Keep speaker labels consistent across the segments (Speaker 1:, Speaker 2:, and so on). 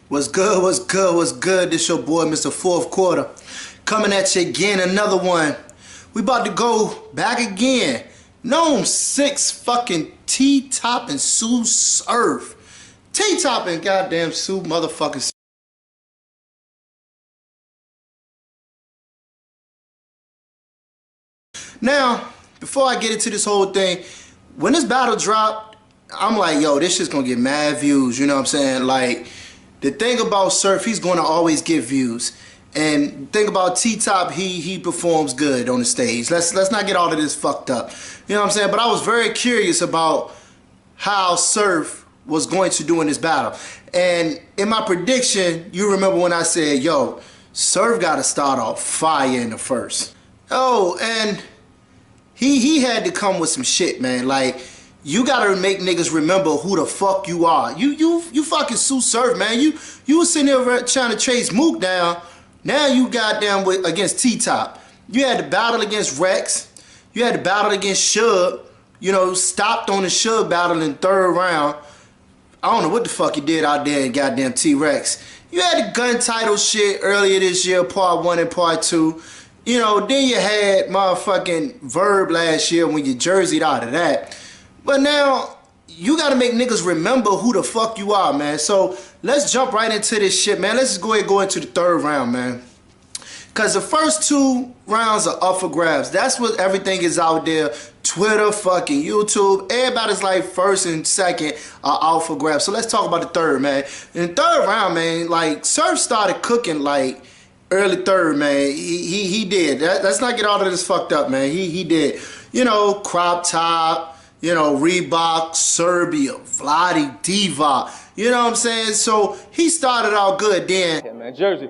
Speaker 1: What's good, what's good, what's good? This your boy, Mr. Fourth Quarter. Coming at you again, another one. We about to go back again. Gnome 6 fucking T-Top and Tsu Surf. T-Top and goddamn Tsu motherfucking Surf. Now, before I get into this whole thing, when this battle dropped, I'm like, yo, this shit's gonna get mad views, you know what I'm saying? Like, the thing about Surf, he's gonna always get views. And the thing about T-Top, he performs good on the stage. Let's not get all of this fucked up. You know what I'm saying? But I was very curious about how Surf was going to do in this battle. And in my prediction, you remember when I said, yo, Surf gotta start off fire in the first. Oh, and he had to come with some shit, man. Like, you gotta make niggas remember who the fuck you are. You fucking Tsu Surf, man. You was sitting there trying to chase Mook down. Now you goddamn against T-Top. You had to battle against Rex. You had to battle against Suge. You know, stopped on the Suge battle in third round. I don't know what the fuck you did out there in goddamn T-Rex. You had the gun title shit earlier this year, part 1 and part 2. You know, then you had motherfucking Verb last year when you jerseyed out of that. But now, you gotta make niggas remember who the fuck you are, man. So, let's jump right into this shit, man. Let's just go ahead and go into the third round, man. Cause the first 2 rounds are up for grabs. That's what everything is out there. Twitter, fucking YouTube. Everybody's like first and second are out for grabs. So let's talk about the third, man. In the third round, man, like Surf started cooking like early third, man. He did. Let's not get all of this fucked up, man. He did. You know, crop top, you know, Reebok, Serbia, Vladi, Diva. You know what I'm saying? So he started out good then.
Speaker 2: Yeah, man, Jersey.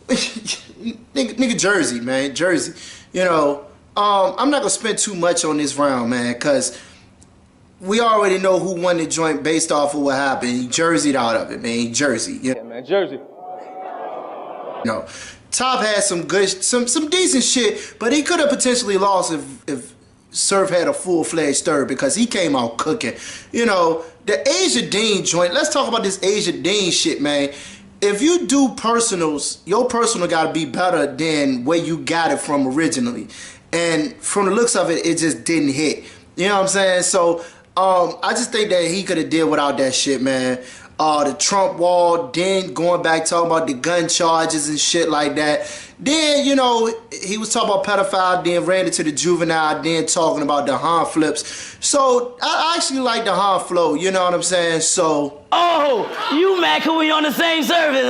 Speaker 1: nigga Jersey, man. Jersey. You know, I'm not gonna spend too much on this round, man, because we already know who won the joint based off of what happened. He jerseyed out of it, man. Jersey.
Speaker 2: Yeah, man, Jersey.
Speaker 1: No, Top had some good, some decent shit, but he could have potentially lost if Surf had a full-fledged third because he came out cooking. You know, the Asia Dean joint. Let's talk about this Asia Dean shit, man. If you do personals, your personal gotta be better than where you got it from originally. And from the looks of it, it just didn't hit. You know what I'm saying? So, I just think that he could have did without that shit, man. The Trump wall, then going back talking about the gun charges and shit like that. Then, you know, he was talking about pedophile, then ran into the juvenile, then talking about the Han flips. So, I actually like the Han flow, you know what I'm saying? So...
Speaker 3: Oh, you mad cause we on the same service,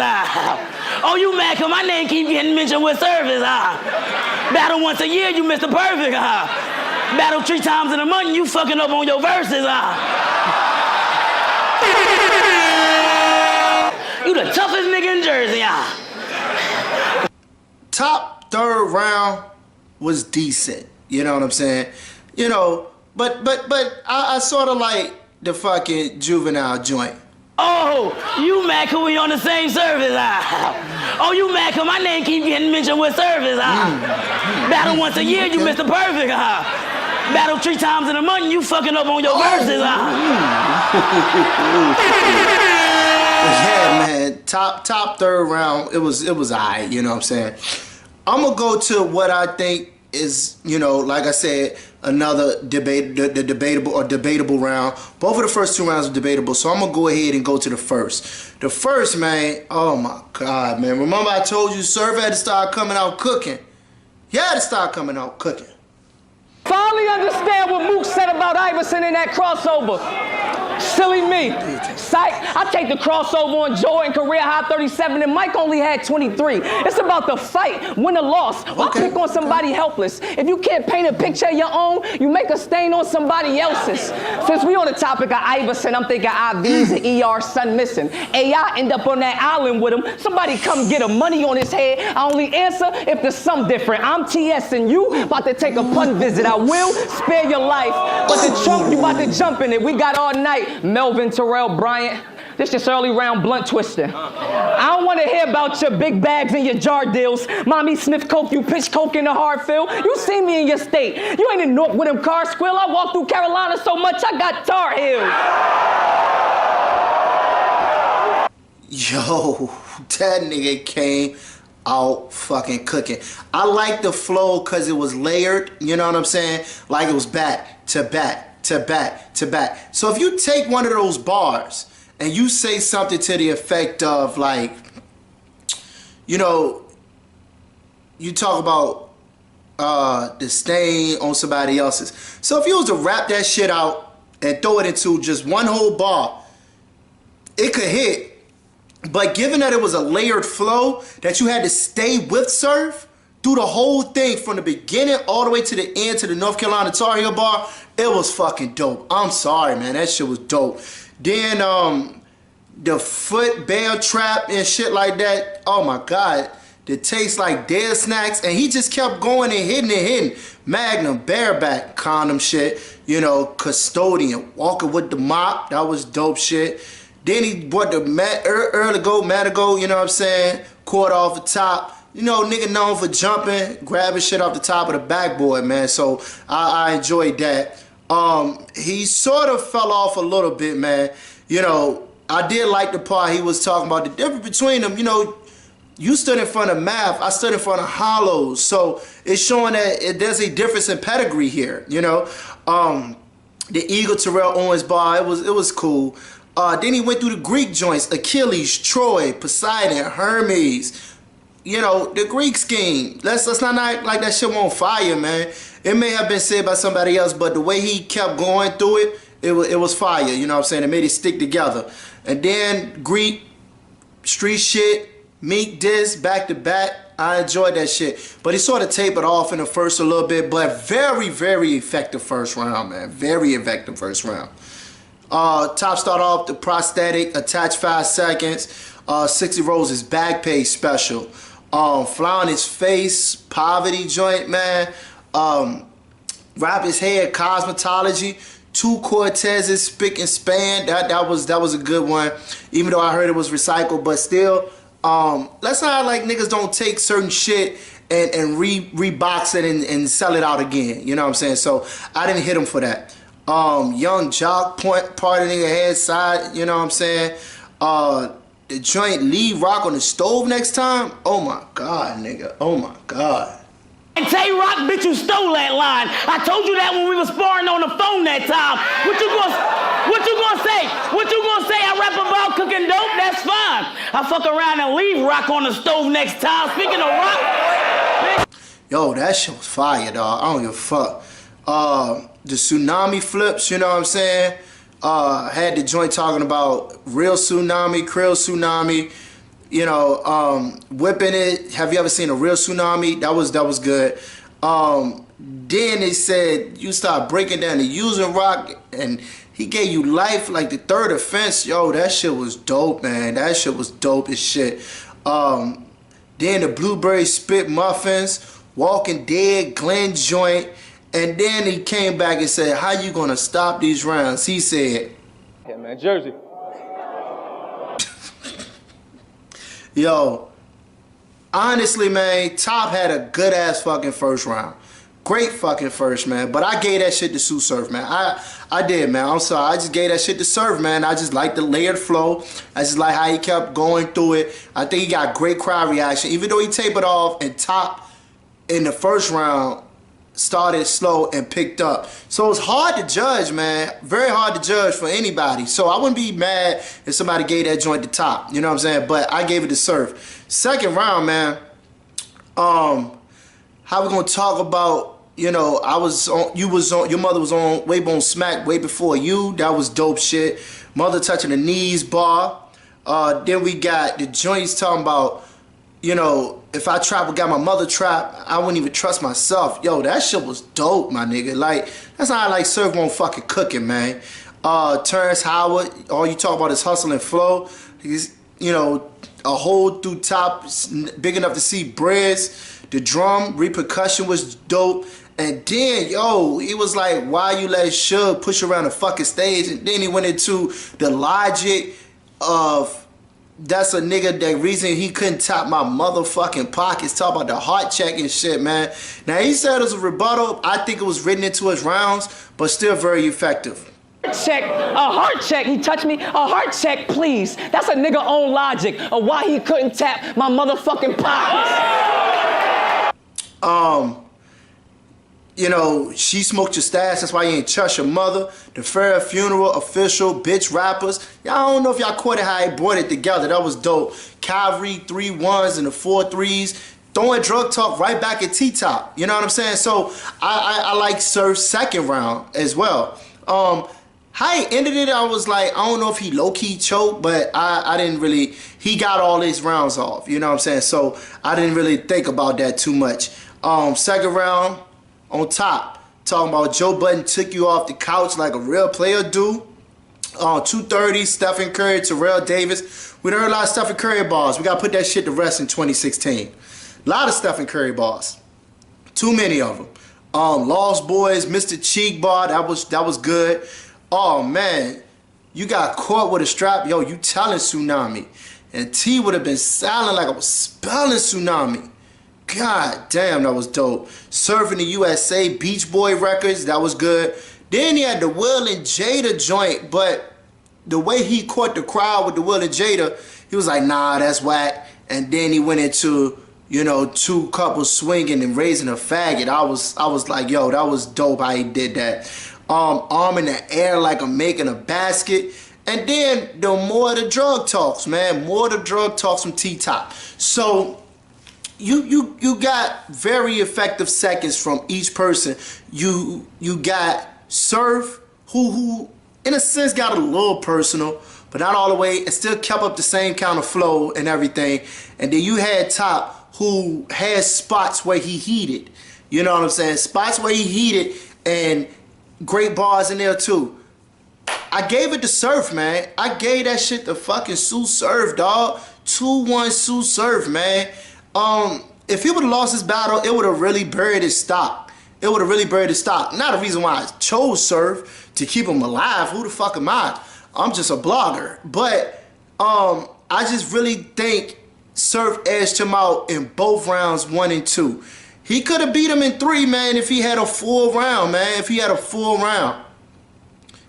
Speaker 3: Oh, you mad cause my name keep getting mentioned with service, Battle once a year, you Mr. Perfect, Battle 3 times in a month, you fucking up on your verses, You the toughest nigga in Jersey,
Speaker 1: Top third round was decent, you know what I'm saying? You know, but I sort of like the fucking juvenile joint.
Speaker 3: Oh, you mad cause we on the same service, Oh, you mad cause my name keep getting mentioned with service, Battle once a year, you Mr. Perfect, Battle 3 times in a month, you fucking up on your verses,
Speaker 1: Yeah, man. Top third round, it was alright, you know what I'm saying? I'm gonna go to what I think is, you know, like I said, another debatable round. Both of the first 2 rounds are debatable, so I'm gonna go ahead and go to the first. The first, man, oh my God, man. Remember I told you Surf had to start coming out cooking. He had to start coming out cooking.
Speaker 2: Finally understand what Mook said about Iverson in that crossover. Silly me. Psych, I take the crossover on Jordan, career high 37, and Mike only had 23. It's about the fight, win or loss. Why pick on somebody helpless? If you can't paint a picture of your own, you make a stain on somebody else's. Since we on the topic of Iverson, I'm thinking IVs and ER son missing. AI end up on that island with him. Somebody come get him, money on his head. I only answer if there's some different. I'm TS and you about to take a pun visit. I will spare your life, but the Trump, you about to jump in it. We got all night. Melvin, Terrell, Bryant, this just early round blunt twister. I don't want to hear about your big bags and your jar deals. Mommy Smith Coke, you pitch Coke in the Hartfield. You see me in your state. You ain't in North with them car squill. I walked through Carolina so much I got Tar Heels.
Speaker 1: Yo, that nigga came out fucking cooking. I like the flow because it was layered, you know what I'm saying? Like it was back to back to back to back. So if you take one of those bars and you say something to the effect of like, you know, you talk about the stain on somebody else's. So if you was to rap that shit out and throw it into just one whole bar, it could hit. But given that it was a layered flow that you had to stay with Surf through the whole thing from the beginning all the way to the end to the North Carolina Tar Heel bar, it was fucking dope. I'm sorry, man. That shit was dope. Then the foot bear trap and shit like that. Oh my God. It tastes like dead snacks. And he just kept going and hitting. Magnum, bareback, condom shit. You know, custodian, walking with the mop. That was dope shit. Then he brought the early go, Matago, you know what I'm saying? Caught off the top. You know, nigga known for jumping, grabbing shit off the top of the backboard, man. So I enjoyed that. He sort of fell off a little bit, man. You know, I did like the part he was talking about the difference between them. You know, you stood in front of Math, I stood in front of Hollows. So it's showing that there's a difference in pedigree here, you know? The Eagle Terrell Owens bar, it was cool. Then he went through the Greek joints, Achilles, Troy, Poseidon, Hermes. You know, the Greek scheme. Let's not act like that shit won't fire, man. It may have been said by somebody else, but the way he kept going through it, it was fire. You know what I'm saying? It made it stick together. And then Greek, street shit, Meek diss, back to back. I enjoyed that shit. But he sort of tapered off in the first a little bit, but very, very effective first round, man. Very effective first round. Top start off the prosthetic, attach 5 seconds. 60 Roses back page special. Fly on his face, poverty joint, man. Wrap his head, cosmetology. 2 Cortez's spick and span. That was a good one. Even though I heard it was recycled, but still, let's not like niggas don't take certain shit and rebox it and sell it out again. You know what I'm saying? So I didn't hit him for that. Young Jock part of nigga head side, you know what I'm saying? The joint lead rock on the stove next time. Oh my God, nigga. Oh my God.
Speaker 3: And Tay Rock, bitch, you stole that line. I told you that when we was sparring on the phone that time. What you gonna say? What you gonna say? I rap about cooking dope? That's fine. I fuck around and leave rock on the stove next time. Speaking of rock,
Speaker 1: yo, that shit was fire, dog. I don't give a fuck. The tsunami flips, you know what I'm saying? Had the joint talking about real tsunami, krill tsunami, you know, whipping it. Have you ever seen a real tsunami? That was good. Then they said you start breaking down the using rock, and he gave you life like the third offense. Yo, that shit was dope, man. That shit was dope as shit. Then the blueberry spit muffins, Walking Dead, Glenn joint. And then he came back and said, how you gonna stop these rounds? He said,
Speaker 2: yeah, man, Jersey.
Speaker 1: Yo, honestly, man, Top had a good ass fucking first round. Great fucking first, man. But I gave that shit to Tsu Surf, man. I did, man. I'm sorry. I just gave that shit to Surf, man. I just like the layered flow. I just like how he kept going through it. I think he got great crowd reaction. Even though he tapered off and Top in the first round started slow and picked up. So it's hard to judge, man. Very hard to judge for anybody. So I wouldn't be mad if somebody gave that joint the top. You know what I'm saying? But I gave it to Surf. Second round, man. How we gonna talk about, you know, I was on, you was on, your mother was on Waybone Smack way before you. That was dope shit. Mother touching the knees bar. Then we got the joints talking about, you know, if I trap or got my mother trap, I wouldn't even trust myself. Yo, that shit was dope, my nigga. Like, that's how I like Surf won't fucking cooking, man. Terrence Howard, all you talk about is hustle and flow. He's, you know, a hole through Top big enough to see breads. The drum repercussion was dope. And then, yo, he was like, why you let Suge push around the fucking stage? And then he went into the logic of, that's a nigga that reason he couldn't top my motherfucking pockets. Talk about the heart check and shit, man. Now he said it was a rebuttal. I think it was written into his rounds, but still very effective.
Speaker 2: heart check. He touched me. A heart check, please. That's a nigga own logic of why he couldn't tap my motherfucking pockets.
Speaker 1: You know, she smoked your stash, that's why you ain't trust your mother. The fair funeral, official, bitch rappers. Y'all don't know if y'all caught it how he brought it together. That was dope. Calvary, 3 1s and the 4 3s. Throwing drug talk right back at T-Top. You know what I'm saying? So I like Surf's second round as well. How he ended it, I was like, I don't know if he low-key choked, but I didn't really, he got all his rounds off. You know what I'm saying? So I didn't really think about that too much. Second round, on top, talking about Joe Budden took you off the couch like a real player do. 230, Stephen Curry, Terrell Davis. We done heard a lot of Stephen Curry bars. We got to put that shit to rest in 2016. A lot of Stephen Curry bars. Too many of them. Lost Boys, Mr. Cheek bar, that was good. Oh man, you got caught with a strap. Yo, you telling Tsunami. And T would have been silent like I was spelling Tsunami. God damn, that was dope. Surfing the USA, Beach Boy Records, that was good. Then he had the Will and Jada joint, but the way he caught the crowd with the Will and Jada, he was like, nah, that's whack. And then he went into, you know, 2 couples swinging and raising a faggot. I was like, yo, that was dope how he did that. Arm in the air like I'm making a basket. And then the more of the drug talks, man. More of the drug talks from T-Top. So you got very effective seconds from each person. You got Surf, who in a sense got a little personal, but not all the way, and still kept up the same kind of flow and everything. And then you had Top, who had spots where he heated. You know what I'm saying? Spots where he heated, and great bars in there too. I gave it to Surf, man. I gave that shit to fucking Tsu Surf, dog. 2-1 Tsu Surf, man. If he would have lost his battle, it would have really buried his stock. It would have really buried his stock. Not a reason why I chose Surf to keep him alive. Who the fuck am I? I'm just a blogger. But I just really think Surf edged him out in both rounds 1 and 2. He could have beat him in 3, man, if he had a full round, man. If he had a full round.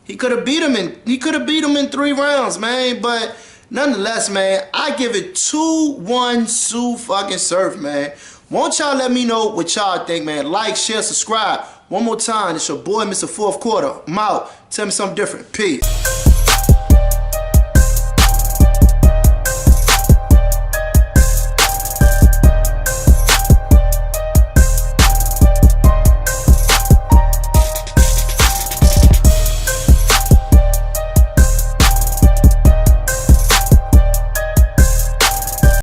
Speaker 1: He could have beat him in 3 rounds, man. But nonetheless, man, I give it 2-1 Tsu fucking Surf, man. Won't y'all let me know what y'all think, man? Like, share, subscribe. One more time, it's your boy, Mr. Fourth Quarter. I'm out. Tell me something different. Peace.